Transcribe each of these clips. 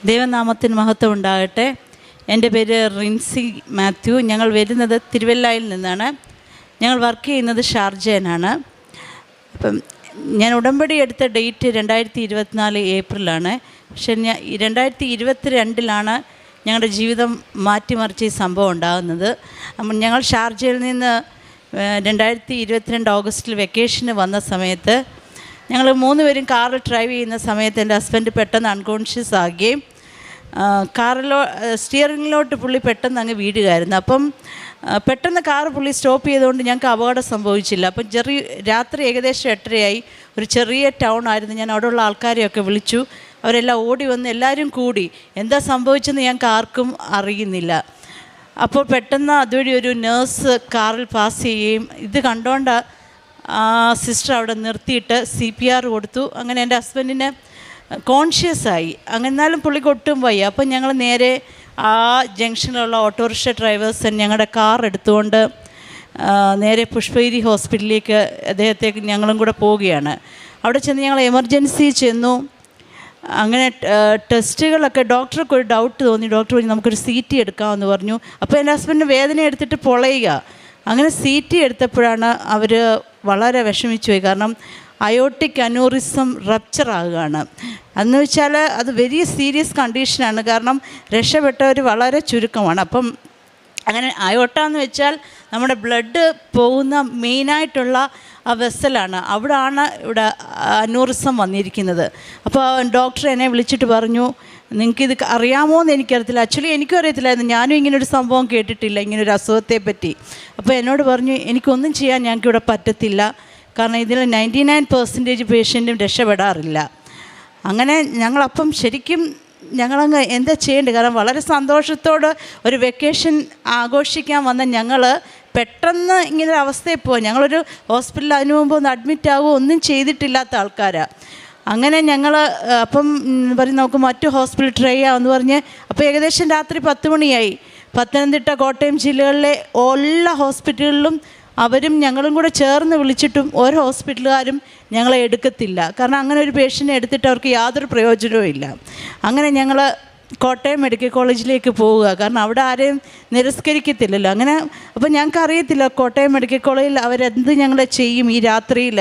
ദൈവനാമത്തിന് മഹത്വം ഉണ്ടാകട്ടെ. എൻ്റെ പേര് റിൻസി മാത്യു. ഞങ്ങൾ വരുന്നത് തിരുവല്ലയിൽ നിന്നാണ്. ഞങ്ങൾ വർക്ക് ചെയ്യുന്നത് ഷാർജയിലാണ്. അപ്പം ഞാൻ ഉടമ്പടി എടുത്ത ഡേറ്റ് 2024 ഏപ്രിലാണ്. പക്ഷെ 2022 ഞങ്ങളുടെ ജീവിതം മാറ്റിമറിച്ച് ഈ സംഭവം ഉണ്ടാകുന്നത്. ഞങ്ങൾ ഷാർജയിൽ നിന്ന് 2022 ഓഗസ്റ്റിൽ വെക്കേഷന് വന്ന സമയത്ത് ഞങ്ങൾ 3 പേരും കാറിൽ ഡ്രൈവ് ചെയ്യുന്ന സമയത്ത് എൻ്റെ ഹസ്ബൻഡ് പെട്ടെന്ന് അൺകോൺഷ്യസ് ആകുകയും സ്റ്റിയറിങ്ങിലോട്ട് പുള്ളി പെട്ടെന്ന് അങ്ങ് വീഴുകയായിരുന്നു. അപ്പം പെട്ടെന്ന് പുള്ളി സ്റ്റോപ്പ് ചെയ്തുകൊണ്ട് ഞങ്ങൾക്ക് അപകടം സംഭവിച്ചില്ല. അപ്പം രാത്രി ഏകദേശം 8:30 ഒരു ചെറിയ ടൗൺ ആയിരുന്നു. ഞാൻ അവിടെയുള്ള ആൾക്കാരെയൊക്കെ വിളിച്ചു. അവരെല്ലാം ഓടി വന്ന് എല്ലാവരും കൂടി. എന്താ സംഭവിച്ചെന്ന് ഞങ്ങൾക്ക് ആർക്കും അറിയുന്നില്ല. അപ്പോൾ പെട്ടെന്ന് അതുവഴി ഒരു നേഴ്സ് കാറിൽ പാസ് ചെയ്യുകയും ഇത് കണ്ടുകൊണ്ട് സിസ്റ്റർ അവിടെ നിർത്തിയിട്ട് CPR കൊടുത്തു. അങ്ങനെ എൻ്റെ ഹസ്ബൻഡിന് കോൺഷ്യസ് ആയി. എന്നാലും പുള്ളിക്ക് ഒട്ടും വയ്യ. അപ്പം ഞങ്ങൾ നേരെ ആ ജംഗ്ഷനിലുള്ള ഓട്ടോറിക്ഷ ഡ്രൈവേഴ്സ് ഞങ്ങളുടെ കാർ എടുത്തുകൊണ്ട് നേരെ പുഷ്പഗിരി ഹോസ്പിറ്റലിലേക്ക് അദ്ദേഹത്തേക്ക് ഞങ്ങളും കൂടെ പോവുകയാണ്. അവിടെ ചെന്ന് ഞങ്ങൾ എമർജൻസി ചെന്നു. അങ്ങനെ ടെസ്റ്റുകളൊക്കെ ഡോക്ടർക്ക് ഒരു ഡൗട്ട് തോന്നി. ഡോക്ടർ പറഞ്ഞു നമുക്കൊരു CT എടുക്കാമെന്ന് പറഞ്ഞു. അപ്പോൾ എൻ്റെ ഹസ്ബൻഡിന് വേദന എടുത്തിട്ട് പൊളയുക. അങ്ങനെ CT എടുത്തപ്പോഴാണ് അവർ വളരെ വിഷമിച്ചു പോയി. കാരണം അയോട്ടിക് അനൂറിസം റപ്ചർ ആകുകയാണ്. എന്ന് വെച്ചാൽ അത് വെരി സീരിയസ് കണ്ടീഷനാണ്. കാരണം രക്ഷപ്പെട്ടവർ വളരെ ചുരുക്കമാണ്. അപ്പം അങ്ങനെ അയോട്ട എന്ന് വെച്ചാൽ നമ്മുടെ ബ്ലഡ് പോകുന്ന മെയിനായിട്ടുള്ള ആ വെസലാണ്. അവിടാണ് ഇവിടെ അനൂറിസം വന്നിരിക്കുന്നത്. അപ്പോൾ ഡോക്ടർ എന്നെ വിളിച്ചിട്ട് പറഞ്ഞു നിങ്ങൾക്കിത് അറിയാമോ എന്ന് എനിക്കറിയത്തില്ല. ആക്ച്വലി എനിക്കും അറിയത്തില്ലായിരുന്നു. ഞാനും ഇങ്ങനൊരു സംഭവം കേട്ടിട്ടില്ല, ഇങ്ങനൊരു അസുഖത്തെ പറ്റി. അപ്പോൾ എന്നോട് പറഞ്ഞു എനിക്കൊന്നും ചെയ്യാൻ ഞങ്ങൾക്കിവിടെ പറ്റത്തില്ല. കാരണം ഇതിൽ 99% പേഷ്യൻറ്റും രക്ഷപ്പെടാറില്ല. അങ്ങനെ ഞങ്ങളപ്പം ശരിക്കും ഞങ്ങളങ്ങ് എന്താ ചെയ്യേണ്ടത്? കാരണം വളരെ സന്തോഷത്തോട് ഒരു വെക്കേഷൻ ആഘോഷിക്കാൻ വന്ന ഞങ്ങൾ പെട്ടെന്ന് ഇങ്ങനൊരു അവസ്ഥയിൽ പോകാം. ഞങ്ങളൊരു ഹോസ്പിറ്റലിൽ അതിനു മുമ്പ് ഒന്ന് അഡ്മിറ്റ് ആവുകയോ ഒന്നും ചെയ്തിട്ടില്ലാത്ത ആൾക്കാരാണ്. അങ്ങനെ ഞങ്ങൾ അപ്പം പറഞ്ഞ് നമുക്ക് മറ്റു ഹോസ്പിറ്റൽ ട്രൈ ചെയ്യാമെന്ന് പറഞ്ഞ് അപ്പോൾ ഏകദേശം രാത്രി 10 മണിയായി. പത്തനംതിട്ട, കോട്ടയം ജില്ലകളിലെ എല്ലാ ഹോസ്പിറ്റലുകളിലും അവരും ഞങ്ങളും കൂടെ ചേർന്ന് വിളിച്ചിട്ടും ഓരോ ഹോസ്പിറ്റലുകാരും ഞങ്ങളെ എടുക്കത്തില്ല. കാരണം അങ്ങനെ ഒരു പേഷ്യൻറ്റിനെ എടുത്തിട്ട് അവർക്ക് യാതൊരു പ്രയോജനവും ഇല്ല. അങ്ങനെ ഞങ്ങൾ കോട്ടയം മെഡിക്കൽ കോളേജിലേക്ക് പോവുക. കാരണം അവിടെ ആരെയും നിരസ്കരിക്കത്തില്ലല്ലോ. അങ്ങനെ അപ്പോൾ ഞങ്ങൾക്ക് അറിയത്തില്ല കോട്ടയം മെഡിക്കൽ കോളേജിൽ അവരെന്ത് ഞങ്ങളെ ചെയ്യും. ഈ രാത്രിയിൽ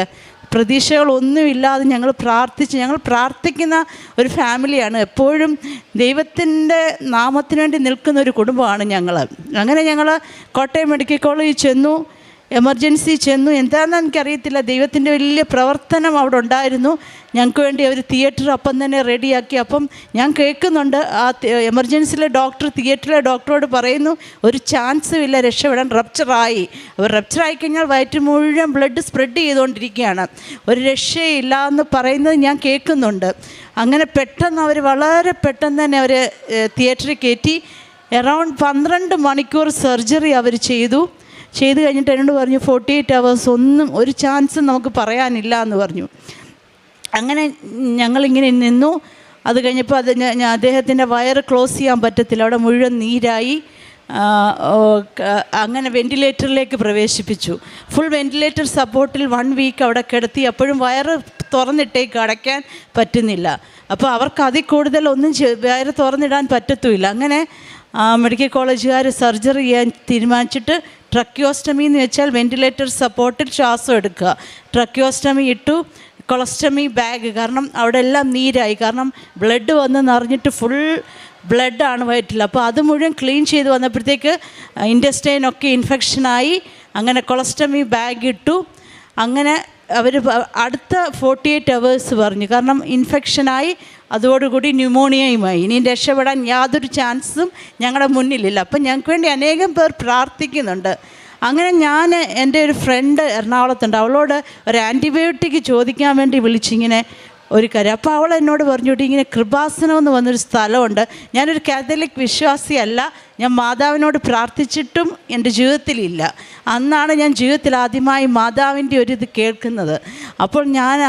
പ്രതീക്ഷകളൊന്നുമില്ലാതെ ഞങ്ങൾ പ്രാർത്ഥിക്കുന്ന ഒരു ഫാമിലിയാണ്. എപ്പോഴും ദൈവത്തിൻ്റെ നാമത്തിന് വേണ്ടി നിൽക്കുന്ന ഒരു കുടുംബമാണ് ഞങ്ങൾ. അങ്ങനെ ഞങ്ങൾ കോട്ടയം മെഡിക്കൽ കോളേജിൽ ചെന്നു, എമർജൻസി ചെന്നു. എന്താണെന്ന് എനിക്കറിയത്തില്ല. ദൈവത്തിൻ്റെ വലിയ പ്രവർത്തനം അവിടെ ഉണ്ടായിരുന്നു. ഞങ്ങൾക്ക് വേണ്ടി അവർ തിയേറ്റർ അപ്പം തന്നെ റെഡിയാക്കി. അപ്പം ഞാൻ കേൾക്കുന്നുണ്ട് ആ എമർജൻസിയിലെ തിയേറ്ററിലെ ഡോക്ടറോട് പറയുന്നു ഒരു ചാൻസും ഇല്ല രക്ഷപ്പെടാൻ, റപ്ചറായി. അവർ റപ്ചറായി കഴിഞ്ഞാൽ വയറ്റ് മുഴുവൻ ബ്ലഡ് സ്പ്രെഡ് ചെയ്തുകൊണ്ടിരിക്കുകയാണ്, ഒരു രക്ഷയില്ല എന്ന് പറയുന്നത് ഞാൻ കേൾക്കുന്നുണ്ട്. അങ്ങനെ പെട്ടെന്ന് അവർ വളരെ പെട്ടെന്ന് തന്നെ അവർ തിയേറ്ററിൽ കയറ്റി. അറൗണ്ട് 12 മണിക്കൂർ സർജറി അവർ ചെയ്തു കഴിഞ്ഞിട്ട് എന്നോട് പറഞ്ഞു 48 hours ഒന്നും ഒരു ചാൻസും നമുക്ക് പറയാനില്ല എന്ന് പറഞ്ഞു. അങ്ങനെ ഞങ്ങളിങ്ങനെ നിന്നു. അത് കഴിഞ്ഞപ്പോൾ അദ്ദേഹത്തിൻ്റെ വയറ് ക്ലോസ് ചെയ്യാൻ പറ്റത്തില്ല, അവിടെ മുഴുവൻ നീരായി. അങ്ങനെ വെൻറ്റിലേറ്ററിലേക്ക് പ്രവേശിപ്പിച്ചു. ഫുൾ വെൻറ്റിലേറ്റർ സപ്പോർട്ടിൽ 1 വീക്ക് അവിടെ കിടത്തി. അപ്പോഴും വയറ് തുറന്നിട്ടേക്ക് അടയ്ക്കാൻ പറ്റുന്നില്ല. അപ്പോൾ അവർക്ക് അതിൽ കൂടുതലൊന്നും വയറ് തുറന്നിടാൻ പറ്റത്തുമില്ല. അങ്ങനെ മെഡിക്കൽ കോളേജുകാർ സർജറി ചെയ്യാൻ തീരുമാനിച്ചിട്ട് ട്രക്കിയോസ്റ്റമി എന്ന് വെച്ചാൽ വെൻറ്റിലേറ്റർ സപ്പോർട്ടിൽ ശ്വാസം എടുക്കുക. ട്രക്കിയോസ്റ്റമി ഇട്ടു. കൊളസ്റ്റമി ബാഗ്, കാരണം അവിടെ എല്ലാം നീരായി. കാരണം ബ്ലഡ് വന്ന് നിറഞ്ഞിട്ട് ഫുൾ ബ്ലഡാണ് വയറ്റിൽ. അപ്പോൾ അത് മുഴുവൻ ക്ലീൻ ചെയ്ത് വന്നപ്പോഴത്തേക്ക് ഇൻറ്റസ്റ്റൈനൊക്കെ ഇൻഫെക്ഷനായി. അങ്ങനെ കൊളസ്റ്റമി ബാഗ് ഇട്ടു. അങ്ങനെ അവർ അടുത്ത 48 hours പറഞ്ഞു. കാരണം ഇൻഫെക്ഷനായി, അതോടുകൂടി ന്യൂമോണിയയുമായി. ഇനിയും രക്ഷപ്പെടാൻ യാതൊരു ചാൻസും ഞങ്ങളുടെ മുന്നിലില്ല. അപ്പം ഞങ്ങൾക്ക് വേണ്ടി അനേകം പേർ പ്രാർത്ഥിക്കുന്നുണ്ട്. അങ്ങനെ ഞാൻ എൻ്റെ ഒരു ഫ്രണ്ട് എറണാകുളത്തുണ്ട്, അവളോട് ഒരു ആൻറ്റിബയോട്ടിക് ചോദിക്കാൻ വേണ്ടി വിളിച്ചിങ്ങനെ ഒരു കാര്യം. അപ്പോൾ അവൾ എന്നോട് പറഞ്ഞോട്ട് ഇങ്ങനെ കൃപാസനം എന്ന് വന്നൊരു സ്ഥലമുണ്ട്. ഞാനൊരു കാത്തലിക് വിശ്വാസിയല്ല, ഞാൻ മാതാവിനോട് പ്രാർത്ഥിച്ചിട്ടും എൻ്റെ ജീവിതത്തിലില്ല. അന്നാണ് ഞാൻ ജീവിതത്തിൽ ആദ്യമായി മാതാവിൻ്റെ ഒരിത് കേൾക്കുന്നത്. അപ്പോൾ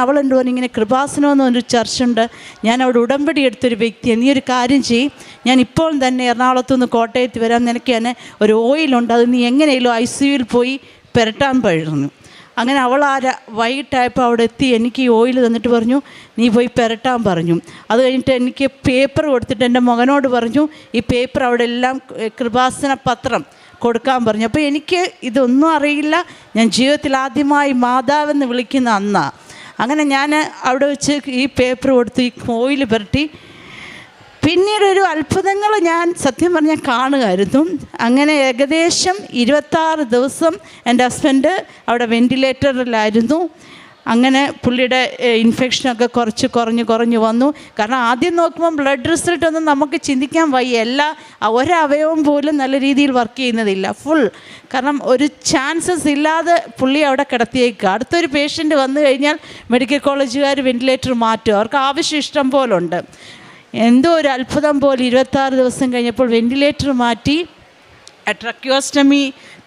അവൾ എന്നോട് പറഞ്ഞു ഇങ്ങനെ കൃപാസനം എന്ന് പറഞ്ഞൊരു ചർച്ചുണ്ട്, ഞാൻ അവിടെ ഉടമ്പടി എടുത്തൊരു വ്യക്തിയാണ്, നീ ഒരു കാര്യം ചെയ്യും, ഞാൻ ഇപ്പോൾ തന്നെ എറണാകുളത്തു നിന്ന് കോട്ടയത്ത് വരാം, നിനക്ക് തന്നെ ഒരു ഓയിലുണ്ട്, അത് നീ എങ്ങനെയല്ലോ ICUവിൽ പോയി പുരട്ടാൻ പറഞ്ഞു. അങ്ങനെ അവൾ വൈകിട്ടായപ്പോൾ അവിടെ എത്തി എനിക്ക് ഈ ഓയിൽ തന്നിട്ട് പറഞ്ഞു, നീ പോയി പുരട്ടാൻ പറഞ്ഞു. അത് കഴിഞ്ഞിട്ട് എനിക്ക് പേപ്പർ കൊടുത്തിട്ട് എൻ്റെ മകനോട് പറഞ്ഞു, ഈ പേപ്പർ അവിടെ എല്ലാം കൃപാസന പത്രം കൊടുക്കാൻ പറഞ്ഞു. അപ്പോൾ എനിക്ക് ഇതൊന്നും അറിയില്ല. ഞാൻ ജീവിതത്തിൽ ആദ്യമായി മാതാവെന്ന് വിളിക്കുന്ന അന്നാണ്. അങ്ങനെ ഞാൻ അവിടെ വെച്ച് ഈ പേപ്പർ കൊടുത്ത് ഈ ഓയിൽ പുരട്ടി. പിന്നീടൊരു അത്ഭുതങ്ങൾ ഞാൻ സത്യം പറഞ്ഞാൽ കാണുമായിരുന്നു. അങ്ങനെ ഏകദേശം 26 ദിവസം എൻ്റെ ഹസ്ബൻഡ് അവിടെ വെൻറ്റിലേറ്ററിലായിരുന്നു. അങ്ങനെ പുള്ളിയുടെ ഇൻഫെക്ഷനൊക്കെ കുറഞ്ഞു വന്നു. കാരണം ആദ്യം നോക്കുമ്പോൾ ബ്ലഡ് റിസൾട്ടൊന്നും നമുക്ക് ചിന്തിക്കാൻ വയ്യ. ഒരവയവം പോലും നല്ല രീതിയിൽ വർക്ക് ചെയ്യുന്നതില്ല, ഫുൾ. കാരണം ഒരു ചാൻസസ് ഇല്ലാതെ പുള്ളി അവിടെ കിടത്തിയേക്കുക. അടുത്തൊരു പേഷ്യൻ്റ് വന്നു കഴിഞ്ഞാൽ മെഡിക്കൽ കോളേജുകാർ വെൻറ്റിലേറ്റർ മാറ്റും, അവർക്ക് ആവശ്യം ഇഷ്ടം പോലെ ഉണ്ട്. എന്തോ ഒരു അത്ഭുതം പോലെ 26 ദിവസം കഴിഞ്ഞപ്പോൾ വെൻറ്റിലേറ്റർ മാറ്റി, ട്രക്യോസ്റ്റമി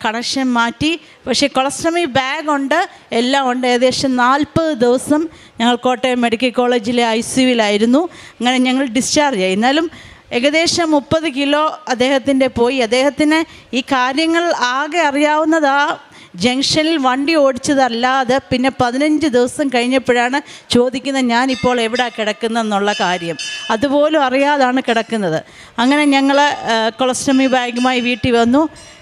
കണക്ഷൻ മാറ്റി. പക്ഷേ കൊളസ്റ്റമി ബാഗ് ഉണ്ട്, എല്ലാം ഉണ്ട്. ഏകദേശം 40 ദിവസം ഞങ്ങൾ കോട്ടയം മെഡിക്കൽ കോളേജിലെ ICUവിലായിരുന്നു. അങ്ങനെ ഞങ്ങൾ ഡിസ്ചാർജ് ആയി. എന്നാലും ഏകദേശം 30 കിലോ അദ്ദേഹത്തിൻ്റെ പോയി. അദ്ദേഹത്തിന് ഈ കാര്യങ്ങൾ ആകെ അറിയാവുന്നത് ആ ജംഗ്ഷനിൽ വണ്ടി ഓടിച്ചതല്ലാതെ പിന്നെ 15 ദിവസം കഴിഞ്ഞപ്പോഴാണ് ചോദിക്കുന്നത്, ഞാനിപ്പോൾ എവിടെ കിടക്കുന്നതെന്നുള്ള കാര്യം. അതുപോലും അറിയാതാണ് കിടക്കുന്നത്. അങ്ങനെ ഞങ്ങൾ കൊളസ്റ്റമി ബാഗുമായി വീട്ടിൽ വന്നു.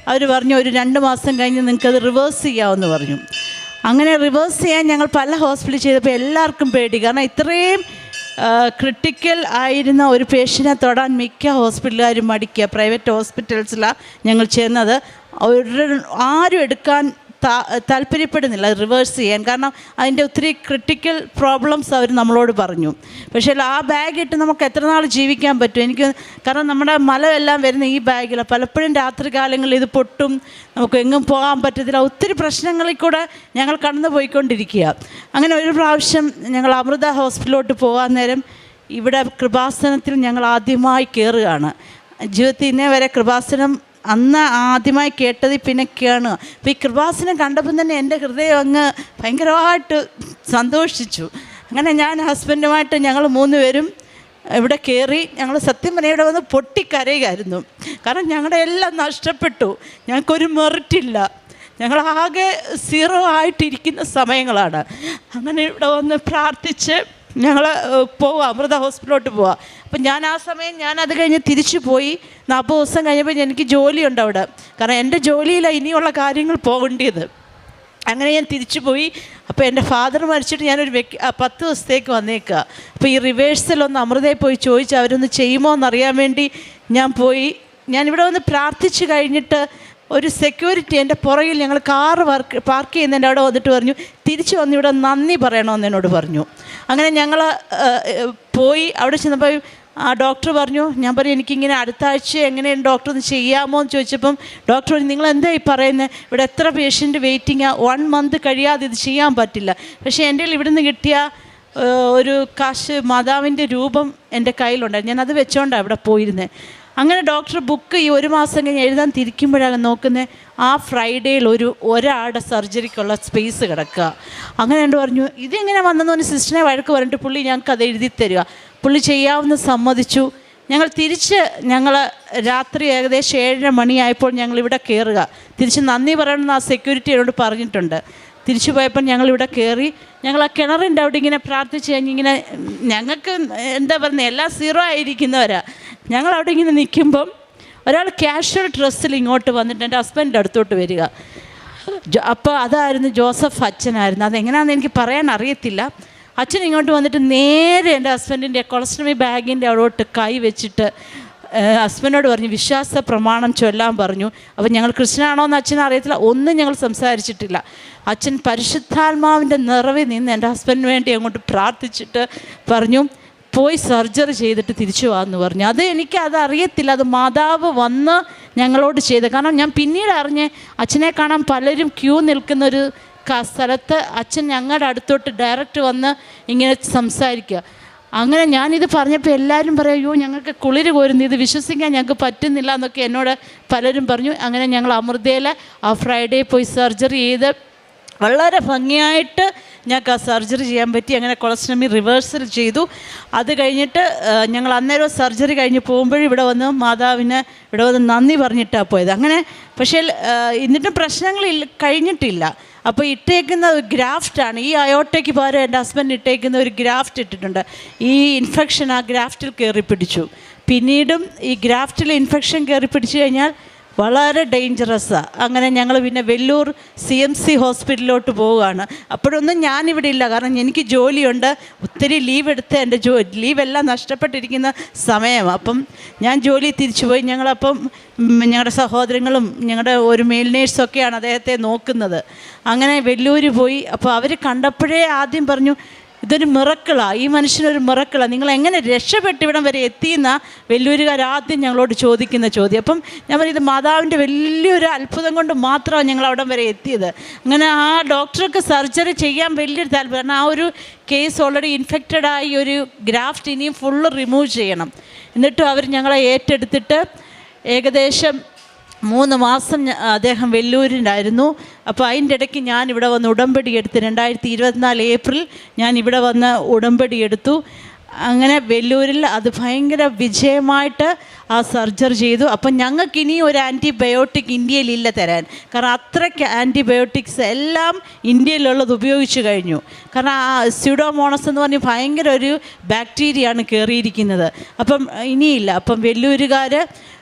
അവർ പറഞ്ഞു, ഒരു 2 മാസം കഴിഞ്ഞ് നിങ്ങൾക്കത് റിവേഴ്സ് ചെയ്യാമെന്ന് പറഞ്ഞു. അങ്ങനെ റിവേഴ്സ് ചെയ്യാൻ ഞങ്ങൾ പല ഹോസ്പിറ്റലിൽ ചെയ്തപ്പോൾ എല്ലാവർക്കും പേടി. കാരണം ഇത്രയും ക്രിട്ടിക്കൽ ആയിരുന്ന ഒരു പേഷ്യനെ തൊടാൻ മിക്ക ഹോസ്പിറ്റലുകാരും മടിക്കുക. പ്രൈവറ്റ് ഹോസ്പിറ്റൽസിലാണ് ഞങ്ങൾ ചെന്നത്. ആരും എടുക്കാൻ താല്പര്യപ്പെടുന്നില്ല റിവേഴ്സ് ചെയ്യാൻ. കാരണം അതിൻ്റെ ഒത്തിരി ക്രിട്ടിക്കൽ പ്രോബ്ലംസ് അവർ നമ്മളോട് പറഞ്ഞു. പക്ഷേ ആ ബാഗ് ഇട്ട് നമുക്ക് എത്ര നാൾ ജീവിക്കാൻ പറ്റും? കാരണം നമ്മുടെ മലമെല്ലാം വരുന്ന ഈ ബാഗിലാണ്. പലപ്പോഴും രാത്രി കാലങ്ങളിൽ ഇത് പൊട്ടും, നമുക്ക് എങ്ങും പോകാൻ പറ്റത്തില്ല. ഒത്തിരി പ്രശ്നങ്ങളിൽ കൂടെ ഞങ്ങൾ കടന്നു പോയിക്കൊണ്ടിരിക്കുക. അങ്ങനെ ഒരു പ്രാവശ്യം ഞങ്ങൾ അമൃത ഹോസ്പിറ്റലിലോട്ട് പോകാൻ നേരം ഇവിടെ കൃപാസനത്തിൽ ഞങ്ങൾ ആദ്യമായി കയറുകയാണ്. ജീവിതത്തിൽ ഇന്നേ വരെ കൃപാസനം അന്ന് ആദ്യമായി കേട്ടത് പിന്നൊക്കെയാണ്. അപ്പോൾ ഈ കൃപാസനം കണ്ടപ്പം തന്നെ എൻ്റെ ഹൃദയം അങ്ങ് ഭയങ്കരമായിട്ട് സന്തോഷിച്ചു. അങ്ങനെ ഞാൻ ഹസ്ബൻഡുമായിട്ട് ഞങ്ങൾ 3 പേരും ഇവിടെ കയറി. ഞങ്ങൾ സത്യം പറഞ്ഞാൽ ഇവിടെ വന്ന് പൊട്ടിക്കരയുകയായിരുന്നു. കാരണം ഞങ്ങളുടെ എല്ലാം നഷ്ടപ്പെട്ടു, ഞങ്ങൾക്കൊരു മെറിറ്റില്ല, ഞങ്ങളാകെ 0 ആയിട്ടിരിക്കുന്ന സമയങ്ങളാണ്. അങ്ങനെ ഇവിടെ വന്ന് പ്രാർത്ഥിച്ച് ഞങ്ങൾ പോവുക, അമൃത ഹോസ്പിറ്റലിലോട്ട് പോവുക. അപ്പം ഞാൻ ആ സമയം അത് കഴിഞ്ഞ് തിരിച്ചു പോയി. 40 ദിവസം കഴിഞ്ഞപ്പോൾ എനിക്ക് ജോലിയുണ്ട് അവിടെ. കാരണം എൻ്റെ ജോലിയിലാണ് ഇനിയുള്ള കാര്യങ്ങൾ പോകേണ്ടത്. അങ്ങനെ ഞാൻ തിരിച്ചു പോയി. അപ്പോൾ എൻ്റെ ഫാദർ മരിച്ചിട്ട് ഞാനൊരു 10 ദിവസത്തേക്ക് വന്നേക്കുക. അപ്പോൾ ഈ റിവേഴ്സലൊന്ന് അമൃതയിൽ പോയി ചോദിച്ച് അവരൊന്ന് ചെയ്യുമോ എന്നറിയാൻ വേണ്ടി ഞാൻ പോയി. ഞാനിവിടെ വന്ന് പ്രാർത്ഥിച്ച് കഴിഞ്ഞിട്ട് ഒരു സെക്യൂരിറ്റി എൻ്റെ പുറകിൽ ഞങ്ങൾ കാറ് പാർക്ക് ചെയ്യുന്നതിൻ്റെ അവിടെ വന്നിട്ട് പറഞ്ഞു, തിരിച്ചു വന്ന് ഇവിടെ നന്ദി പറയണമെന്ന് എന്നോട് പറഞ്ഞു. അങ്ങനെ ഞങ്ങൾ പോയി. അവിടെ ചെന്നപ്പോൾ ആ ഡോക്ടർ പറഞ്ഞു, ഞാൻ പറഞ്ഞു എനിക്കിങ്ങനെ അടുത്ത ആഴ്ച എങ്ങനെയാണ് ഡോക്ടർ ഒന്ന് ചെയ്യാമോ എന്ന് ചോദിച്ചപ്പം ഡോക്ടർ പറഞ്ഞു, നിങ്ങൾ എന്താ ഈ പറയുന്നത്, ഇവിടെ എത്ര പേഷ്യൻ്റ് വെയിറ്റിംഗാണ്, 1 മന്ത് കഴിയാതെ ഇത് ചെയ്യാൻ പറ്റില്ല. പക്ഷേ എൻ്റെ ഇവിടുന്ന് കിട്ടിയ ഒരു കാശ് മാതാവിൻ്റെ രൂപം എൻ്റെ കയ്യിലുണ്ടായിരുന്നു. ഞാനത് വെച്ചോണ്ടാണ് ഇവിടെ പോയിരുന്നത്. അങ്ങനെ ഡോക്ടർ ബുക്ക് ഈ 1 മാസം കഴിഞ്ഞ് എഴുതാൻ തിരിക്കുമ്പോഴാണ് നോക്കുന്നത്, ആ ഫ്രൈഡേയിൽ ഒരാളുടെ സർജറിക്കുള്ള സ്പേസ് കിടക്കുക. അങ്ങനെ എന്നോട് പറഞ്ഞു, ഇതെങ്ങനെ വന്നെന്ന് പറഞ്ഞ് സിസ്റ്ററിനെ വഴക്ക് പറഞ്ഞിട്ട് പുള്ളി ഞങ്ങൾക്ക് അത് എഴുതി തരിക. പുള്ളി ചെയ്യാവുന്ന സമ്മതിച്ചു. ഞങ്ങൾ രാത്രി ഏകദേശം 7:30 മണിയായപ്പോൾ ഞങ്ങളിവിടെ കയറുക. തിരിച്ച് നന്ദി പറയണമെന്ന് ആ സെക്യൂരിറ്റി എന്നോട് പറഞ്ഞിട്ടുണ്ട്. തിരിച്ചു പോയപ്പോൾ ഞങ്ങളിവിടെ കയറി. ഞങ്ങൾ ആ കിണറിൻ്റെ അവിടെ ഇങ്ങനെ പ്രാർത്ഥിച്ച് കഴിഞ്ഞിങ്ങനെ, ഞങ്ങൾക്ക് എന്താ പറയുന്നത്, എല്ലാം 0 ആയിരിക്കുന്നവരാ. ഞങ്ങളവിടെ ഇങ്ങനെ നിൽക്കുമ്പം ഒരാൾ കാഷ്വൽ ഡ്രസ്സിൽ ഇങ്ങോട്ട് വന്നിട്ട് എൻ്റെ ഹസ്ബൻഡിൻ്റെ അടുത്തോട്ട് വരിക. അപ്പോൾ അതായിരുന്നു ജോസഫ് അച്ഛനായിരുന്നു. അതെങ്ങനെയാണെന്ന് എനിക്ക് പറയാൻ അറിയത്തില്ല. അച്ഛൻ ഇങ്ങോട്ട് വന്നിട്ട് നേരെ എൻ്റെ ഹസ്ബൻഡിൻ്റെ കൊളസ്റ്റമി ബാഗിൻ്റെ അവിടോട്ട് കൈ വെച്ചിട്ട് ഹസ്ബൻഡിനോട് പറഞ്ഞു, വിശ്വാസ പ്രമാണം ചൊല്ലാൻ പറഞ്ഞു. അപ്പോൾ ഞങ്ങൾ ക്രിസ്ത്യനാണോ എന്ന് അച്ഛനെ അറിയത്തില്ല, ഒന്നും ഞങ്ങൾ സംസാരിച്ചിട്ടില്ല. അച്ഛൻ പരിശുദ്ധാത്മാവിൻ്റെ നിറവിൽ നിന്ന് എൻ്റെ ഹസ്ബൻഡിന് വേണ്ടി അങ്ങോട്ട് പ്രാർത്ഥിച്ചിട്ട് പറഞ്ഞു, പോയി സർജറി ചെയ്തിട്ട് തിരിച്ചു വാന്ന് പറഞ്ഞു. അത് അറിയത്തില്ല, അത് മാതാവ് വന്ന് ഞങ്ങളോട് ചെയ്ത്. കാരണം ഞാൻ പിന്നീട് അറിഞ്ഞ് അച്ഛനെ കാണാൻ പലരും ക്യൂ നിൽക്കുന്നൊരു സ്ഥലത്ത് അച്ഛൻ ഞങ്ങളുടെ അടുത്തോട്ട് ഡയറക്റ്റ് വന്ന് ഇങ്ങനെ സംസാരിക്കുക. അങ്ങനെ ഞാനിത് പറഞ്ഞപ്പോൾ എല്ലാവരും പറയും, അയ്യോ ഞങ്ങൾക്ക് കുളിര് കോരുന്നു, ഇത് വിശ്വസിക്കാൻ ഞങ്ങൾക്ക് പറ്റുന്നില്ല എന്നൊക്കെ എന്നോട് പലരും പറഞ്ഞു. അങ്ങനെ ഞങ്ങൾ അമൃതയിൽ ആ ഫ്രൈഡേ പോയി സർജറി ചെയ്ത് വളരെ ഭംഗിയായിട്ട് ഞങ്ങൾക്ക് ആ സർജറി ചെയ്യാൻ പറ്റി. അങ്ങനെ കൊളസ്ട്രമി റിവേഴ്സൽ ചെയ്തു. അത് കഴിഞ്ഞിട്ട് ഞങ്ങൾ അന്നേരം സർജറി കഴിഞ്ഞ് പോകുമ്പോഴും ഇവിടെ വന്ന് മാതാവിന് ഇവിടെ വന്ന് നന്ദി പറഞ്ഞിട്ടാണ് പോയത്. അങ്ങനെ പക്ഷേ എന്നിട്ടും പ്രശ്നങ്ങളില്ല, കഴിഞ്ഞിട്ടില്ല. അപ്പോൾ ഇട്ടേക്കുന്ന ഗ്രാഫ്റ്റാണ്. ഈ അയോട്ടയ്ക്ക് പകരം എൻ്റെ ഹസ്ബൻഡ് ഇട്ടേക്കുന്ന ഒരു ഗ്രാഫ്റ്റ് ഇട്ടിട്ടുണ്ട്. ഈ ഇൻഫെക്ഷൻ ആ ഗ്രാഫ്റ്റിൽ കയറി പിടിച്ചു. പിന്നീടും ഈ ഗ്രാഫ്റ്റിൽ ഇൻഫെക്ഷൻ കയറി പിടിച്ചു കഴിഞ്ഞാൽ വളരെ ഡേഞ്ചറസാണ്. അങ്ങനെ ഞങ്ങൾ പിന്നെ വെല്ലൂർ CMC ഹോസ്പിറ്റലിലോട്ട് പോവുകയാണ്. അപ്പോഴൊന്നും ഞാനിവിടെ ഇല്ല, കാരണം എനിക്ക് ജോലിയുണ്ട്. ഒത്തിരി ലീവ് എടുത്ത് എൻ്റെ ലീവെല്ലാം നഷ്ടപ്പെട്ടിരിക്കുന്ന സമയമാണ്. അപ്പം ഞാൻ ജോലി തിരിച്ചു പോയി. ഞങ്ങളപ്പം ഞങ്ങളുടെ സഹോദരങ്ങളും ഞങ്ങളുടെ ഒരു മെയിൽ നേഴ്സൊക്കെയാണ് അദ്ദേഹത്തെ നോക്കുന്നത്. അങ്ങനെ വെല്ലൂർ പോയി. അപ്പോൾ അവർ കണ്ടപ്പോഴേ ആദ്യം പറഞ്ഞു, ഇതൊരു മിറക്കിളാണ്, ഈ മനുഷ്യനൊരു മിറക്കിളാണ്, നിങ്ങൾ എങ്ങനെ രക്ഷപ്പെട്ട് ഇവിടം വരെ എത്തിയെന്ന വെല്ലൂരുകാർ ആദ്യം ഞങ്ങളോട് ചോദിക്കുന്ന ചോദ്യം. അപ്പം ഞാൻ പറയും, ഇത് മാതാവിൻ്റെ വലിയൊരു അത്ഭുതം കൊണ്ട് മാത്രമാണ് ഞങ്ങൾ അവിടം വരെ എത്തിയത്. അങ്ങനെ ആ ഡോക്ടർക്ക് സർജറി ചെയ്യാൻ വലിയൊരു താല്പര്യം. കാരണം ആ ഒരു കേസ് ഓൾറെഡി ഇൻഫെക്റ്റഡായി ഒരു ഗ്രാഫ്റ്റ് ഇനിയും ഫുള്ള് റിമൂവ് ചെയ്യണം. എന്നിട്ടും അവർ ഞങ്ങളെ ഏറ്റെടുത്തിട്ട് ഏകദേശം 3 മാസം അദ്ദേഹം വെല്ലൂരിലായിരുന്നു. അപ്പോൾ അതിൻ്റെ ഇടയ്ക്ക് ഞാൻ ഇവിടെ വന്ന് ഉടമ്പടി എടുത്ത് 2024 ഏപ്രിൽ ഞാൻ ഇവിടെ വന്ന് ഉടമ്പടി എടുത്തു. അങ്ങനെ വെല്ലൂരിൽ അത് ഭയങ്കര വിജയമായിട്ട് ആ സർജറി ചെയ്തു. അപ്പം ഞങ്ങൾക്ക് ഇനി ഒരു ആൻറ്റിബയോട്ടിക് ഇന്ത്യയിലില്ല തരാൻ. കാരണം അത്രയ്ക്ക് ആൻറ്റിബയോട്ടിക്സ് എല്ലാം ഇന്ത്യയിലുള്ളത് ഉപയോഗിച്ച് കഴിഞ്ഞു. കാരണം ആ സ്യൂഡോമോണസ് എന്ന് പറഞ്ഞ് ഭയങ്കര ഒരു ബാക്ടീരിയയാണ് കയറിയിരിക്കുന്നത്. അപ്പം ഇനിയില്ല. അപ്പം വെല്ലൂരുകാർ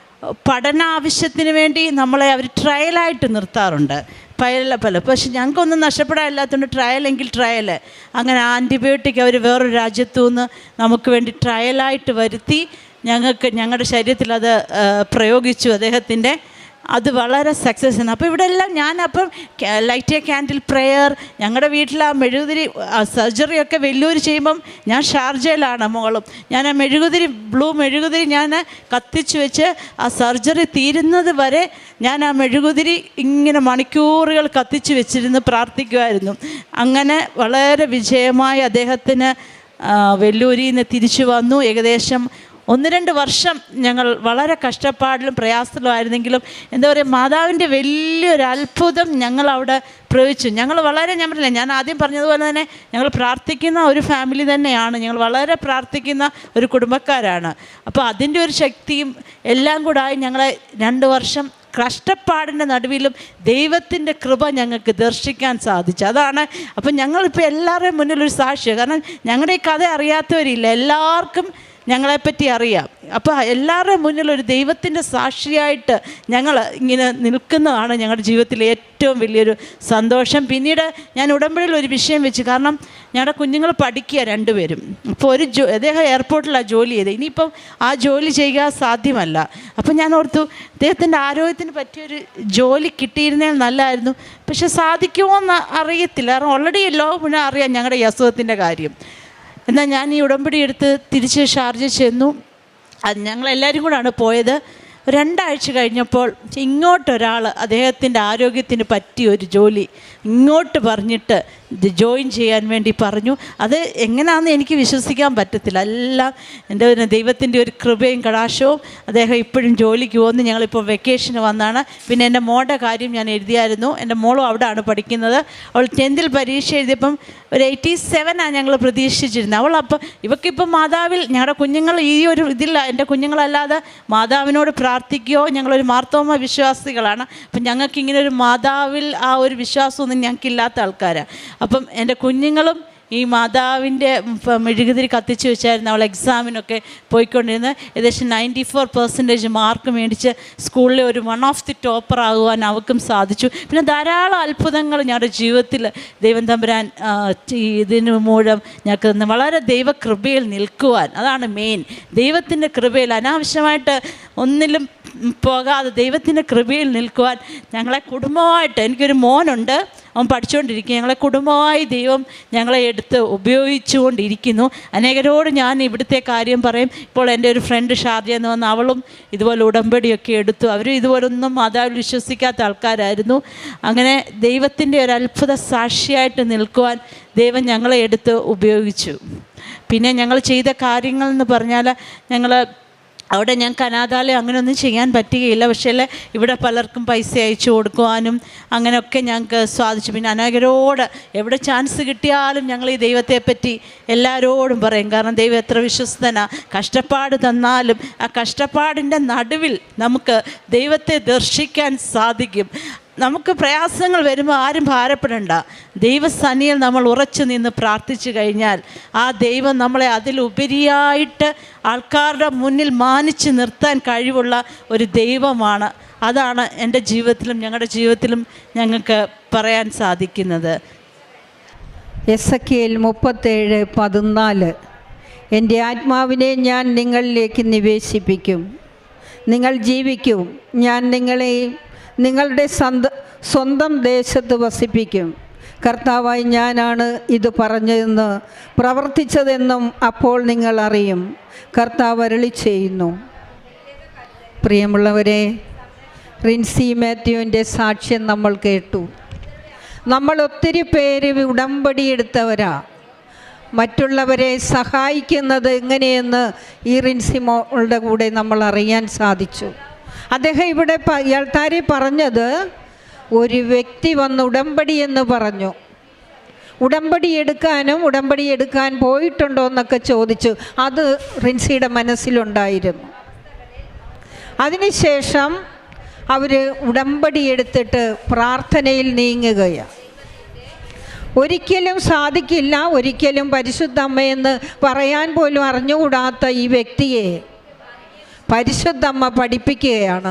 പഠന ആവശ്യത്തിന് വേണ്ടി നമ്മളെ അവർ ട്രയലായിട്ട് നിർത്താറുണ്ട് പല. പക്ഷെ ഞങ്ങൾക്കൊന്നും നഷ്ടപ്പെടാനില്ലാത്തതുകൊണ്ട് ട്രയലെങ്കിൽ ട്രയൽ. അങ്ങനെ ആൻറ്റിബയോട്ടിക് അവർ വേറൊരു രാജ്യത്തു നിന്ന് നമുക്ക് വേണ്ടി ട്രയലായിട്ട് വരുത്തി ഞങ്ങളുടെ ശരീരത്തിൽ അത് പ്രയോഗിച്ചു അദ്ദേഹത്തിൻ്റെ. അത് വളരെ സക്സസ് ആണ്. അപ്പോൾ ഇവിടെ എല്ലാം ഞാനപ്പം ലൈറ്റ് എ ക്യാൻഡിൽ പ്രെയർ, ഞങ്ങളുടെ വീട്ടിൽ ആ മെഴുകുതിരി സർജറിയൊക്കെ വെല്ലൂർ ചെയ്യുമ്പം ഞാൻ ഷാർജയിലാണ് മോളും. ഞാൻ ആ ബ്ലൂ മെഴുകുതിരി ഞാൻ കത്തിച്ച് വെച്ച് ആ സർജറി തീരുന്നത് വരെ ഞാൻ ആ മെഴുകുതിരി ഇങ്ങനെ മണിക്കൂറുകൾ കത്തിച്ച് വെച്ചിരുന്ന് പ്രാർത്ഥിക്കുമായിരുന്നു. അങ്ങനെ വളരെ വിജയമായി അദ്ദേഹത്തിന് വെല്ലൂരിൽ നിന്ന് തിരിച്ചു വന്നു. ഏകദേശം 1-2 വർഷം ഞങ്ങൾ വളരെ കഷ്ടപ്പാടിലും പ്രയാസത്തിലുമായിരുന്നെങ്കിലും എന്താ പറയുക, മാതാവിൻ്റെ വലിയൊരു അത്ഭുതം ഞങ്ങളവിടെ പ്രയോഗിച്ചു. ഞങ്ങൾ വളരെ, ഞാൻ ആദ്യം പറഞ്ഞതുപോലെ തന്നെ ഞങ്ങൾ പ്രാർത്ഥിക്കുന്ന ഒരു ഫാമിലി തന്നെയാണ്. ഞങ്ങൾ വളരെ പ്രാർത്ഥിക്കുന്ന ഒരു കുടുംബക്കാരാണ്. അപ്പോൾ അതിൻ്റെ ഒരു ശക്തിയും എല്ലാം കൂടായി ഞങ്ങളെ 2 വർഷം കഷ്ടപ്പാടിൻ്റെ നടുവിലും ദൈവത്തിൻ്റെ കൃപ ഞങ്ങൾക്ക് ദർശിക്കാൻ സാധിച്ചു. അതാണ്. അപ്പം ഞങ്ങളിപ്പോൾ എല്ലാവരുടെയും മുന്നിലൊരു സാക്ഷിയാണ്. കാരണം ഞങ്ങളുടെ ഈ കഥ അറിയാത്തവരില്ല, എല്ലാവർക്കും ഞങ്ങളെപ്പറ്റി അറിയാം. അപ്പോൾ എല്ലാവരുടെയും മുന്നിലൊരു ദൈവത്തിൻ്റെ സാക്ഷിയായിട്ട് ഞങ്ങൾ ഇങ്ങനെ നിൽക്കുന്നതാണ് ഞങ്ങളുടെ ജീവിതത്തിലെ ഏറ്റവും വലിയൊരു സന്തോഷം. പിന്നീട് ഞാൻ ഉടമ്പടിയിൽ ഒരു വിഷയം വെച്ച്, കാരണം ഞങ്ങളുടെ കുഞ്ഞുങ്ങൾ പഠിക്കുക 2 പേരും. അപ്പോൾ അദ്ദേഹം എയർപോർട്ടിലാണ് ജോലി ചെയ്തത്. ഇനിയിപ്പം ആ ജോലി ചെയ്യുക സാധ്യമല്ല. അപ്പം ഞാൻ ഓർത്തു, അദ്ദേഹത്തിൻ്റെ ആരോഗ്യത്തിന് പറ്റിയൊരു ജോലി കിട്ടിയിരുന്നേൽ നല്ലതായിരുന്നു. പക്ഷെ സാധിക്കുമോ എന്ന് അറിയത്തില്ല. കാരണം ഓൾറെഡി മുന്നേ അറിയാം ഞങ്ങളുടെ ഈ അസുഖത്തിൻ്റെ കാര്യം. എന്നാൽ ഞാൻ ഈ ഉടമ്പടി എടുത്ത് തിരിച്ച് ഷാർജ ചെന്നു. അത് ഞങ്ങളെല്ലാവരും കൂടാണ് പോയത്. 2 ആഴ്ച കഴിഞ്ഞപ്പോൾ ഇങ്ങോട്ടൊരാൾ അദ്ദേഹത്തിൻ്റെ ആരോഗ്യത്തിന് പറ്റിയൊരു ജോലി ഇങ്ങോട്ട് പറഞ്ഞിട്ട് ഇത് ജോയിൻ ചെയ്യാൻ വേണ്ടി പറഞ്ഞു. അത് എങ്ങനെയാണെന്ന് എനിക്ക് വിശ്വസിക്കാൻ പറ്റത്തില്ല. എല്ലാം എൻ്റെ ദൈവത്തിൻ്റെ ഒരു കൃപയും കടാക്ഷവും. അദ്ദേഹം ഇപ്പോഴും ജോലിക്ക് പോകുന്നു. ഞങ്ങളിപ്പോൾ വെക്കേഷന് വന്നാണ്. പിന്നെ എൻ്റെ മോളുടെ കാര്യം ഞാൻ എഴുതിയായിരുന്നു. എൻ്റെ മോളും അവിടെയാണ് പഠിക്കുന്നത്. അവൾ 10th പരീക്ഷ എഴുതിയപ്പം ഒരു 87 ഞങ്ങൾ പ്രതീക്ഷിച്ചിരുന്നത്. അവളപ്പം ഇവക്കിപ്പം മാതാവിൽ ഞങ്ങളുടെ കുഞ്ഞുങ്ങൾ ഈ ഒരു ഇതില്ല, എൻ്റെ കുഞ്ഞുങ്ങളല്ലാതെ മാതാവിനോട് പ്രാർത്ഥിക്കുകയോ, ഞങ്ങളൊരു മാർത്തോമ വിശ്വാസികളാണ്. അപ്പം ഞങ്ങൾക്കിങ്ങനെ ഒരു മാതാവിൽ ആ ഒരു വിശ്വാസമൊന്നും ഞങ്ങൾക്കില്ലാത്ത ആൾക്കാരാണ്. അപ്പം എൻ്റെ കുഞ്ഞുങ്ങളും ഈ മാതാവിൻ്റെ മെഴുകുതിരി കത്തിച്ച് വെച്ചായിരുന്നു അവൾ എക്സാമിനൊക്കെ പോയിക്കൊണ്ടിരുന്നത്. ഏകദേശം 94% മാർക്ക് മേടിച്ച് സ്കൂളിലെ ഒരു 1 ഓഫ് ദി ടോപ്പർ ആകുവാൻ അവൾക്കും സാധിച്ചു. പിന്നെ ധാരാളം അത്ഭുതങ്ങൾ ഞങ്ങളുടെ ജീവിതത്തിൽ ദൈവം തമ്പുരാൻ ഇതിന് മൂലം ഞങ്ങൾക്ക് വളരെ ദൈവകൃപയിൽ നിൽക്കുവാൻ, അതാണ് മെയിൻ. ദൈവത്തിൻ്റെ കൃപയിൽ അനാവശ്യമായിട്ട് ഒന്നിലും പോകാതെ ദൈവത്തിൻ്റെ കൃപയിൽ നിൽക്കുവാൻ ഞങ്ങളെ കുടുംബമായിട്ട്, എനിക്കൊരു മോനുണ്ട്, അവൻ പഠിച്ചുകൊണ്ടിരിക്കുക. ഞങ്ങളെ കുടുംബമായി ദൈവം ഞങ്ങളെ എടുത്ത് ഉപയോഗിച്ചുകൊണ്ടിരിക്കുന്നു. അനേകരോട് ഞാൻ ഇവിടുത്തെ കാര്യം പറയും. ഇപ്പോൾ എൻ്റെ ഒരു ഫ്രണ്ട് ഷാർജയിൽ നിന്ന് വന്ന് അവളും ഇതുപോലെ ഉടമ്പടിയൊക്കെ എടുത്തു. അവരും ഇതുപോലൊന്നും മാതാവിൽ വിശ്വസിക്കാത്ത ആൾക്കാരായിരുന്നു. അങ്ങനെ ദൈവത്തിൻ്റെ ഒരു അത്ഭുത സാക്ഷിയായിട്ട് നിൽക്കുവാൻ ദൈവം ഞങ്ങളെ എടുത്ത് ഉപയോഗിച്ചു. പിന്നെ ഞങ്ങൾ ചെയ്ത കാര്യങ്ങൾ എന്ന് പറഞ്ഞാൽ, ഞങ്ങൾ അവിടെ ഞങ്ങൾക്ക് അനാഥാലയം അങ്ങനെയൊന്നും ചെയ്യാൻ പറ്റുകയില്ല. പക്ഷേ ഇവിടെ പലർക്കും പൈസ അയച്ചു കൊടുക്കുവാനും അങ്ങനെയൊക്കെ ഞങ്ങൾക്ക് സാധിച്ചു. പിന്നെ അനേകരോട് എവിടെ ചാൻസ് കിട്ടിയാലും ഞങ്ങൾ ഈ ദൈവത്തെപ്പറ്റി എല്ലാവരോടും പറയും. കാരണം ദൈവം എത്ര വിശ്വസ്തനാ. കഷ്ടപ്പാട് തന്നാലും ആ കഷ്ടപ്പാടിൻ്റെ നടുവിൽ നമുക്ക് ദൈവത്തെ ദർശിക്കാൻ സാധിക്കും. നമുക്ക് പ്രയാസങ്ങൾ വരുമ്പോൾ ആരും ഭാരപ്പെടണ്ട. ദൈവസന്നിധിയിൽ നമ്മൾ ഉറച്ചു നിന്ന് പ്രാർത്ഥിച്ചു കഴിഞ്ഞാൽ ആ ദൈവം നമ്മളെ അതിലുപരിയായിട്ട് ആൾക്കാരുടെ മുന്നിൽ മാനിച്ച് നിർത്താൻ കഴിവുള്ള ഒരു ദൈവമാണ്. അതാണ് എൻ്റെ ജീവിതത്തിലും ഞങ്ങളുടെ ജീവിതത്തിലും ഞങ്ങൾക്ക് പറയാൻ സാധിക്കുന്നത്. എസെക്കിയേൽ 37:14 എൻ്റെ ആത്മാവിനെ ഞാൻ നിങ്ങളിലേക്ക് നിവേശിപ്പിക്കും, നിങ്ങൾ ജീവിക്കും, ഞാൻ നിങ്ങളെയും നിങ്ങളുടെ സ്വന്തം ദേശത്ത് വസിപ്പിക്കും. കർത്താവായി ഞാനാണ് ഇത് പറഞ്ഞതെന്ന് പ്രവർത്തിച്ചതെന്നും അപ്പോൾ നിങ്ങൾ അറിയും. കർത്താവ് അരുളി ചെയ്യുന്നു. പ്രിയമുള്ളവരെ, റിൻസി മാത്യുവിൻ്റെ സാക്ഷ്യം നമ്മൾ കേട്ടു. നമ്മൾ ഒത്തിരി പേര് ഉടമ്പടി എടുത്തവരാ. മറ്റുള്ളവരെ സഹായിക്കുന്നത് എങ്ങനെയെന്ന് ഈ റിൻസി മോളുടെ കൂടെ നമ്മൾ അറിയാൻ സാധിച്ചു. അദ്ദേഹം ഇവിടെ ഇയാൾക്കാരെ പറഞ്ഞത്, ഒരു വ്യക്തി വന്ന് ഉടമ്പടി എന്ന് പറഞ്ഞു. ഉടമ്പടി എടുക്കാൻ പോയിട്ടുണ്ടോ എന്നൊക്കെ ചോദിച്ചു. അത് റിൻസിയുടെ മനസ്സിലുണ്ടായിരുന്നു. അതിനുശേഷം അവർ ഉടമ്പടി എടുത്തിട്ട് പ്രാർത്ഥനയിൽ നീങ്ങുകയാണ്. ഒരിക്കലും സാധിക്കില്ല, ഒരിക്കലും പരിശുദ്ധ അമ്മയെന്ന് പറയാൻ പോലും അറിഞ്ഞുകൂടാത്ത ഈ വ്യക്തിയെ പരിശുദ്ധ അമ്മ പഠിപ്പിക്കുകയാണ്.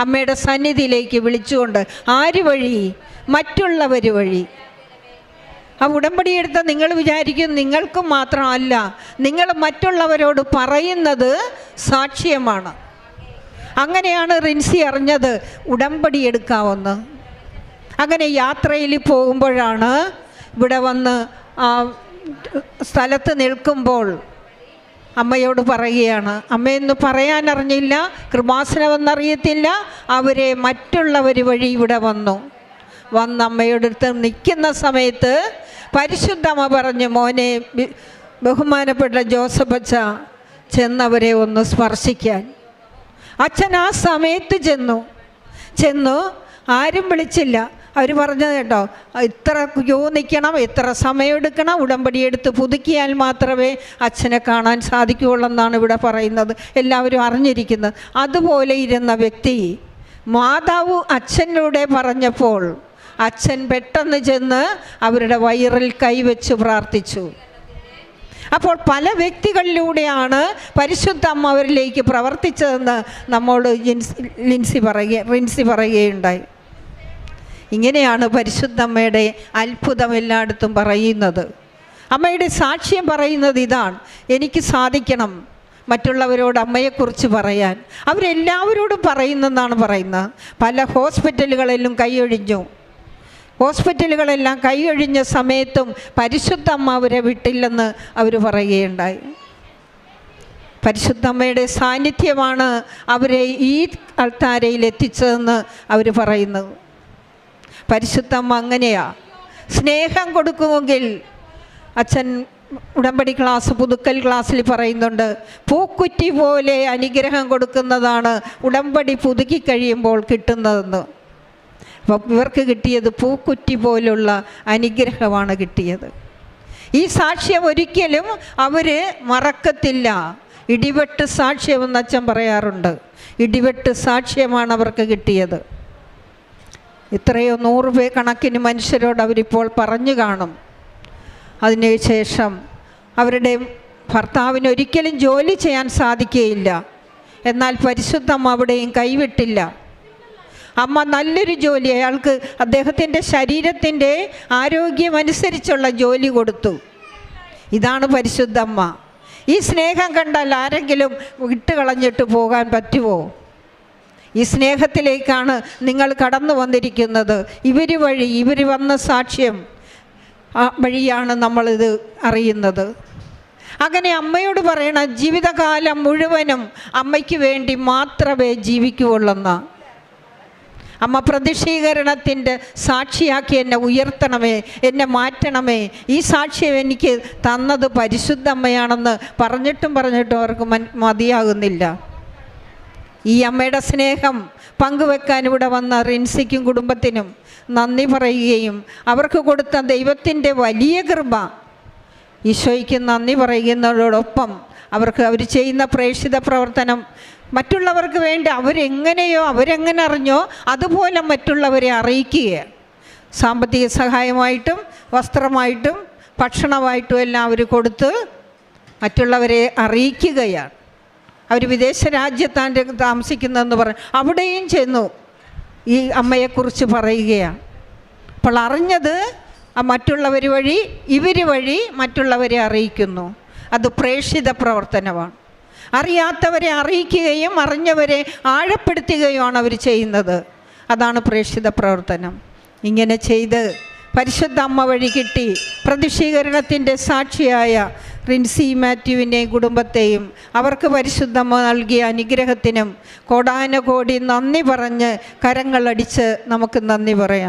അമ്മയുടെ സന്നിധിയിലേക്ക് വിളിച്ചുകൊണ്ട്. ആര് വഴി? മറ്റുള്ളവർ വഴി. ആ ഉടമ്പടി എടുത്ത നിങ്ങൾ വിചാരിക്കും നിങ്ങൾക്കും മാത്രമല്ല, നിങ്ങൾ മറ്റുള്ളവരോട് പറയുന്നത് സാക്ഷ്യമാണ്. അങ്ങനെയാണ് റിൻസി അറിഞ്ഞത് ഉടമ്പടി എടുക്കാമെന്ന്. അങ്ങനെ യാത്രയിൽ പോകുമ്പോഴാണ് ഇവിടെ വന്ന് ആ സ്ഥലത്ത് നിൽക്കുമ്പോൾ അമ്മയോട് പറയുകയാണ്, അമ്മയെന്ന് പറയാനറിഞ്ഞില്ല, കൃപാസനമെന്നറിയത്തില്ല, അവരെ മറ്റുള്ളവർ വഴി ഇവിടെ വന്ന് അമ്മയുടെ അടുത്ത് നിൽക്കുന്ന സമയത്ത് പരിശുദ്ധമ്മ പറഞ്ഞു, മോനെ ബഹുമാനപ്പെട്ട ജോസഫ് അച്ഛ ചെന്നവരെ ഒന്ന് സ്പർശിക്കാൻ. അച്ഛൻ ആ സമയത്ത് ചെന്നു ആരും വിളിച്ചില്ല. അവർ പറഞ്ഞത് കേട്ടോ, ഇത്ര ക്യൂ നിൽക്കണം, ഇത്ര സമയമെടുക്കണം, ഉടമ്പടി എടുത്ത് പുതുക്കിയാൽ മാത്രമേ അച്ഛനെ കാണാൻ സാധിക്കുകയുള്ളൂ എന്നാണ് ഇവിടെ പറയുന്നത്. എല്ലാവരും അറിഞ്ഞിരിക്കുന്നത്. അതുപോലെ ഇരുന്ന വ്യക്തി മാതാവ് അച്ഛനോടെ പറഞ്ഞപ്പോൾ അച്ഛൻ പെട്ടെന്ന് ചെന്ന് അവരുടെ വയറിൽ കൈവച്ച് പ്രാർത്ഥിച്ചു. അപ്പോൾ പല വ്യക്തികളിലൂടെയാണ് പരിശുദ്ധ അമ്മ അവരിലേക്ക് പ്രവർത്തിച്ചതെന്ന് നമ്മോട് റിൻസി പറയുകയുണ്ടായി. ഇങ്ങനെയാണ് പരിശുദ്ധ അമ്മയുടെ അത്ഭുതം എല്ലായിടത്തും പറയുന്നത്. അമ്മയുടെ സാക്ഷ്യം പറയുന്നത് ഇതാണ്, എനിക്ക് സാധിക്കണം മറ്റുള്ളവരോട് അമ്മയെക്കുറിച്ച് പറയാൻ. അവരെല്ലാവരോടും പറയുന്നെന്നാണ് പറയുന്നത്. പല ഹോസ്പിറ്റലുകളിലും കൈയൊഴിഞ്ഞു. ഹോസ്പിറ്റലുകളെല്ലാം കൈയൊഴിഞ്ഞ സമയത്തും പരിശുദ്ധ അമ്മ അവരെ വിട്ടില്ലെന്ന് അവർ പറയുകയുണ്ടായി. പരിശുദ്ധ അമ്മയുടെ സാന്നിധ്യമാണ് അവരെ ഈ അൾത്താരയിൽ എത്തിച്ചതെന്ന് അവർ പറയുന്നത്. പരിശുദ്ധ അമ്മ അങ്ങനെയാ. സ്നേഹം കൊടുക്കുമെങ്കിൽ അച്ഛൻ ഉടമ്പടി പുതുക്കൽ ക്ലാസ്സിൽ പറയുന്നുണ്ട്, പൂക്കുറ്റി പോലെ അനുഗ്രഹം കൊടുക്കുന്നതാണ് ഉടമ്പടി പുതുക്കി കഴിയുമ്പോൾ കിട്ടുന്നതെന്ന്. അപ്പം ഇവർക്ക് കിട്ടിയത് പൂക്കുറ്റി പോലുള്ള അനുഗ്രഹമാണ് കിട്ടിയത്. ഈ സാക്ഷ്യം ഒരിക്കലും അവർ മറക്കത്തില്ല. ഇടിവെട്ട് സാക്ഷ്യമെന്ന് അച്ഛൻ പറയാറുണ്ട്. ഇടിവെട്ട് സാക്ഷ്യമാണ് അവർക്ക് കിട്ടിയത്. ഇത്രയോ 100 കണക്കിന് മനുഷ്യരോട് അവരിപ്പോൾ പറഞ്ഞു കാണും. അതിനുശേഷം അവരുടെ ഭർത്താവിന് ഒരിക്കലും ജോലി ചെയ്യാൻ സാധിക്കുകയില്ല. എന്നാൽ പരിശുദ്ധ അമ്മ അവിടെയും കൈവിട്ടില്ല. അമ്മ നല്ലൊരു ജോലി അയാൾക്ക് അദ്ദേഹത്തിൻ്റെ ശരീരത്തിൻ്റെ ആരോഗ്യമനുസരിച്ചുള്ള ജോലി കൊടുത്തു. ഇതാണ് പരിശുദ്ധ അമ്മ. ഈ സ്നേഹം കണ്ടാൽ ആരെങ്കിലും വിട്ടുകളഞ്ഞിട്ട് പോകാൻ പറ്റുമോ? ഈ സ്നേഹത്തിലേക്കാണ് നിങ്ങൾ കടന്നു വന്നിരിക്കുന്നത്. ഇവർ വന്ന സാക്ഷ്യം വഴിയാണ് നമ്മളിത് അറിയുന്നത്. അങ്ങനെ അമ്മയോട് പറയണം, ജീവിതകാലം മുഴുവനും അമ്മയ്ക്ക് വേണ്ടി മാത്രമേ ജീവിക്കുകയുള്ളെന്ന്. അമ്മ പ്രതിഷ്ഠീകരണത്തിൻ്റെ സാക്ഷിയാക്കി എന്നെ ഉയർത്തണമേ, എന്നെ മാറ്റണമേ. ഈ സാക്ഷ്യം എനിക്ക് തന്നത് പരിശുദ്ധ അമ്മയാണെന്ന് പറഞ്ഞിട്ടും അവർക്ക് മതിയാകുന്നില്ല. ഈ അമ്മയുടെ സ്നേഹം പങ്കുവെക്കാൻ ഇവിടെ വന്ന റിൻസിക്കും കുടുംബത്തിനും നന്ദി പറയുകയും അവർക്ക് കൊടുത്ത ദൈവത്തിൻ്റെ വലിയ കൃപ ഈശോയ്ക്ക് നന്ദി പറയുന്നതോടൊപ്പം അവർ ചെയ്യുന്ന പ്രേക്ഷിത പ്രവർത്തനം മറ്റുള്ളവർക്ക് വേണ്ടി അവരെങ്ങനെ അറിഞ്ഞോ അതുപോലെ മറ്റുള്ളവരെ അറിയിക്കുകയാണ്. സാമ്പത്തിക സഹായമായിട്ടും വസ്ത്രമായിട്ടും ഭക്ഷണമായിട്ടും എല്ലാം അവർ കൊടുത്ത് മറ്റുള്ളവരെ അറിയിക്കുകയാണ്. അവർ വിദേശ രാജ്യത്താണ് താമസിക്കുന്നതെന്ന് പറഞ്ഞു അവിടെയും ചെന്നു ഈ അമ്മയെക്കുറിച്ച് പറയുകയാണ്. അപ്പോൾ അറിഞ്ഞത് മറ്റുള്ളവർ വഴി ഇവർ വഴി മറ്റുള്ളവരെ അറിയിക്കുന്നു. അത് പ്രേക്ഷിത പ്രവർത്തനമാണ്. അറിയാത്തവരെ അറിയിക്കുകയും അറിഞ്ഞവരെ ആഴപ്പെടുത്തുകയുമാണ് അവർ ചെയ്യുന്നത്. അതാണ് പ്രേക്ഷിത പ്രവർത്തനം. ഇങ്ങനെ ചെയ്ത് പരിശുദ്ധ അമ്മ വഴി കിട്ടി പ്രതിഷ്ഠീകരണത്തിൻ്റെ സാക്ഷിയായ റിൻസി മാത്യുവിനെയും കുടുംബത്തെയും അവർക്ക് പരിശുദ്ധമ്മ നൽകിയ അനുഗ്രഹത്തിനും കോടാനുകോടി നന്ദി പറഞ്ഞ് കരങ്ങളടിച്ച് നമുക്ക് നന്ദി പറയാം.